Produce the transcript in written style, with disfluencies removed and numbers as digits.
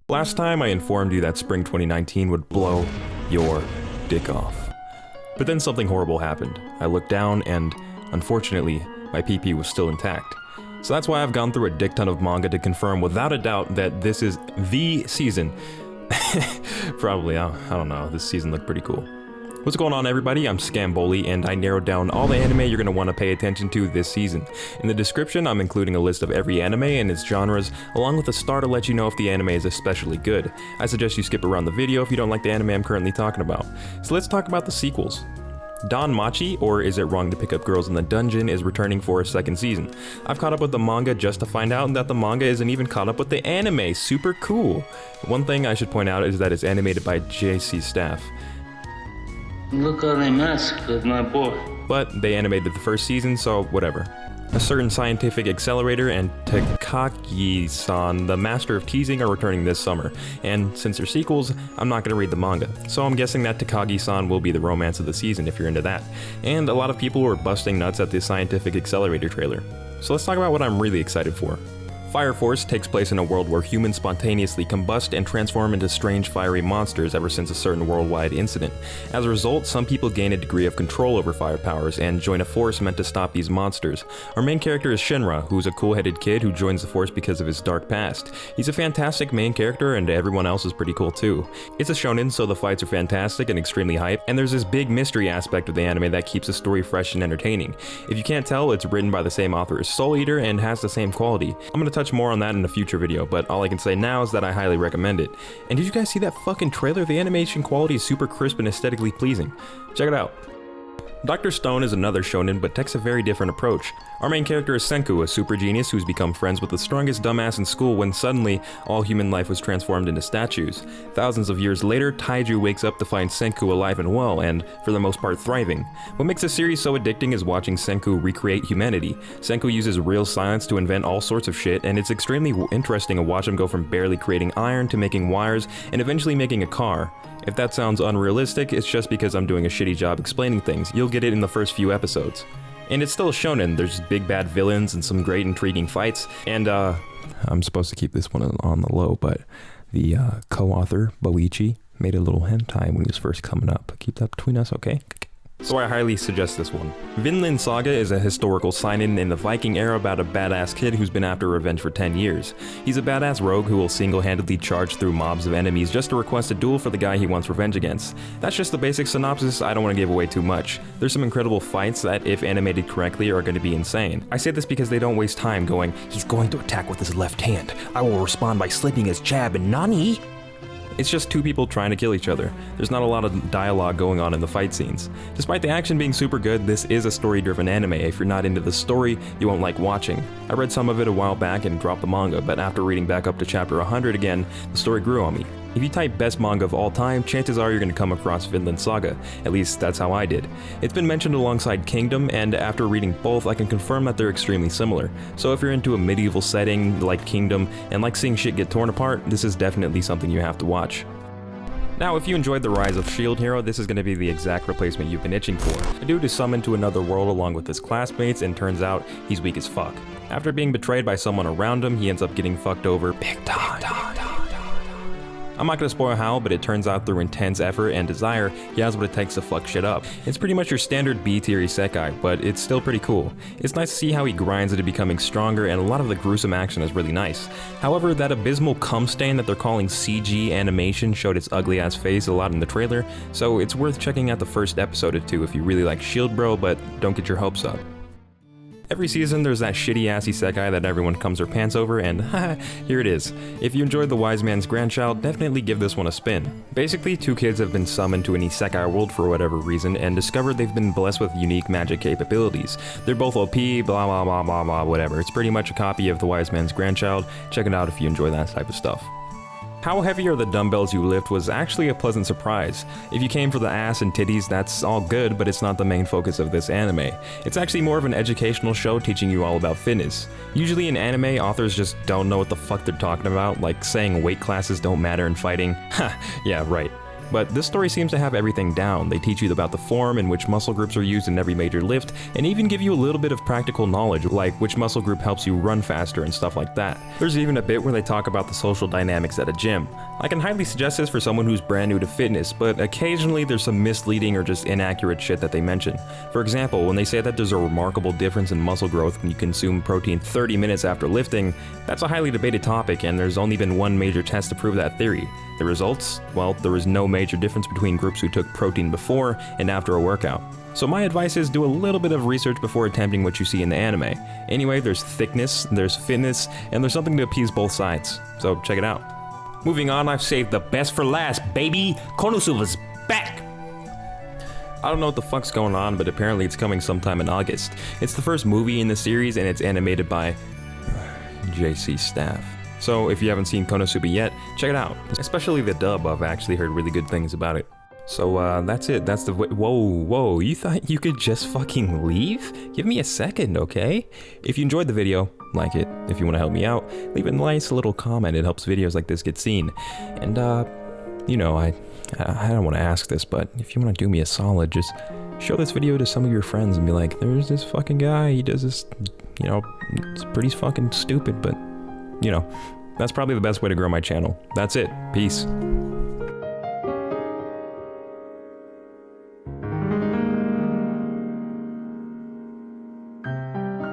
Last time I informed you that spring 2019 would blow your dick off. But then something horrible happened. I looked down and, unfortunately, my PP was still intact. So that's why I've gone through a dick ton of manga to confirm without a doubt that this is the season. Probably, I don't know, this season looked pretty cool. What's going on, everybody? I'm Scamboli, and I narrowed down all the anime you're going to want to pay attention to this season. In the description, I'm including a list of every anime and its genres, along with a star to let you know if the anime is especially good. I suggest you skip around the video if you don't like the anime I'm currently talking about. So let's talk about the sequels. Danmachi, or Is It Wrong to Pick Up Girls in the Dungeon, is returning for a second season. I've caught up with the manga just to find out that the manga isn't even caught up with the anime. Super cool. One thing I should point out is that it's animated by JC Staff. Look how they mess with my boy. But they animated the first season, so whatever. A certain scientific Accelerator and Takagi-san, the master of teasing, are returning this summer, and since they're sequels, I'm not going to read the manga, so I'm guessing that Takagi-san will be the romance of the season if you're into that. And a lot of people were busting nuts at the scientific Accelerator trailer. So let's talk about what I'm really excited for. Fire Force takes place in a world where humans spontaneously combust and transform into strange fiery monsters ever since a certain worldwide incident. As a result, some people gain a degree of control over fire powers and join a force meant to stop these monsters. Our main character is Shinra, who's a cool-headed kid who joins the force because of his dark past. He's a fantastic main character, and everyone else is pretty cool too. It's a shonen, so the fights are fantastic and extremely hype, and there's this big mystery aspect of the anime that keeps the story fresh and entertaining. If you can't tell, it's written by the same author as Soul Eater and has the same quality. I'm gonna touch more on that in a future video, but all I can say now is that I highly recommend it. And did you guys see that fucking trailer? The animation quality is super crisp and aesthetically pleasing. Check it out. Dr. Stone is another shonen, but takes a very different approach. Our main character is Senku, a super genius who's become friends with the strongest dumbass in school when suddenly all human life was transformed into statues. Thousands of years later, Taiju wakes up to find Senku alive and well, and for the most part thriving. What makes the series so addicting is watching Senku recreate humanity. Senku uses real science to invent all sorts of shit, and it's extremely interesting to watch him go from barely creating iron to making wires and eventually making a car. If that sounds unrealistic, it's just because I'm doing a shitty job explaining things. You'll get it in the first few episodes. And it's still a shonen. There's big bad villains and some great intriguing fights. And I'm supposed to keep this one on the low, but the co-author, Boichi, made a little hentai when he was first coming up. Keep that between us, okay? So I highly suggest this one. Vinland Saga is a historical Seinen in the Viking era about a badass kid who's been after revenge for 10 years. He's a badass rogue who will single-handedly charge through mobs of enemies just to request a duel for the guy he wants revenge against. That's just the basic synopsis. I don't want to give away too much. There's some incredible fights that, if animated correctly, are going to be insane. I say this because they don't waste time going, "He's going to attack with his left hand. I will respond by slipping his jab and nani?" It's just two people trying to kill each other. There's not a lot of dialogue going on in the fight scenes. Despite the action being super good, this is a story-driven anime. If you're not into the story, you won't like watching. I read some of it a while back and dropped the manga, but after reading back up to chapter 100 again, the story grew on me. If you type best manga of all time, chances are you're going to come across Vinland Saga. At least that's how I did. It's been mentioned alongside Kingdom, and after reading both, I can confirm that they're extremely similar. So if you're into a medieval setting like Kingdom and like seeing shit get torn apart, this is definitely something you have to watch. Now, if you enjoyed The Rise of Shield Hero, this is going to be the exact replacement you've been itching for. A dude is summoned to another world along with his classmates, and turns out he's weak as fuck. After being betrayed by someone around him, he ends up getting fucked over big time. I'm not gonna spoil how, but it turns out through intense effort and desire, he has what it takes to fuck shit up. It's pretty much your standard B-tier isekai, but it's still pretty cool. It's nice to see how he grinds into becoming stronger, and a lot of the gruesome action is really nice. However, that abysmal cum stain that they're calling CG animation showed its ugly ass face a lot in the trailer, so it's worth checking out the first episode or two if you really like Shield Bro, but don't get your hopes up. Every season there's that shitty ass isekai that everyone comes their pants over, and haha, here it is. If you enjoyed The Wise Man's Grandchild, definitely give this one a spin. Basically, two kids have been summoned to an isekai world for whatever reason and discovered they've been blessed with unique magic capabilities. They're both OP, blah blah blah blah blah, whatever. It's pretty much a copy of The Wise Man's Grandchild. Check it out if you enjoy that type of stuff. How heavy are the dumbbells you lift was actually a pleasant surprise. If you came for the ass and titties, that's all good, but it's not the main focus of this anime. It's actually more of an educational show teaching you all about fitness. Usually in anime, authors just don't know what the fuck they're talking about, like saying weight classes don't matter in fighting. Ha, yeah, right. But this story seems to have everything down. They teach you about the form and which muscle groups are used in every major lift, and even give you a little bit of practical knowledge, like which muscle group helps you run faster and stuff like that. There's even a bit where they talk about the social dynamics at a gym. I can highly suggest this for someone who's brand new to fitness, but occasionally there's some misleading or just inaccurate shit that they mention. For example, when they say that there's a remarkable difference in muscle growth when you consume protein 30 minutes after lifting, that's a highly debated topic, and there's only been one major test to prove that theory. The results? Well, there was no major difference between groups who took protein before and after a workout. So my advice is do a little bit of research before attempting what you see in the anime. Anyway, there's thickness, there's fitness, and there's something to appease both sides. So check it out. Moving on, I've saved the best for last, baby! KonoSuba's back! I don't know what the fuck's going on, but apparently it's coming sometime in August. It's the first movie in the series, and it's animated by JC Staff. So if you haven't seen KonoSuba yet, check it out. Especially the dub, I've actually heard really good things about it. So that's it, that's the whoa, you thought you could just fucking leave? Give me a second, okay? If you enjoyed the video, like it. If you want to help me out, leave a nice little comment, it helps videos like this get seen. And you know, I don't want to ask this, but if you want to do me a solid, just show this video to some of your friends and be like, there's this fucking guy, he does this, you know, it's pretty fucking stupid, but, you know, that's probably the best way to grow my channel. That's it. Peace.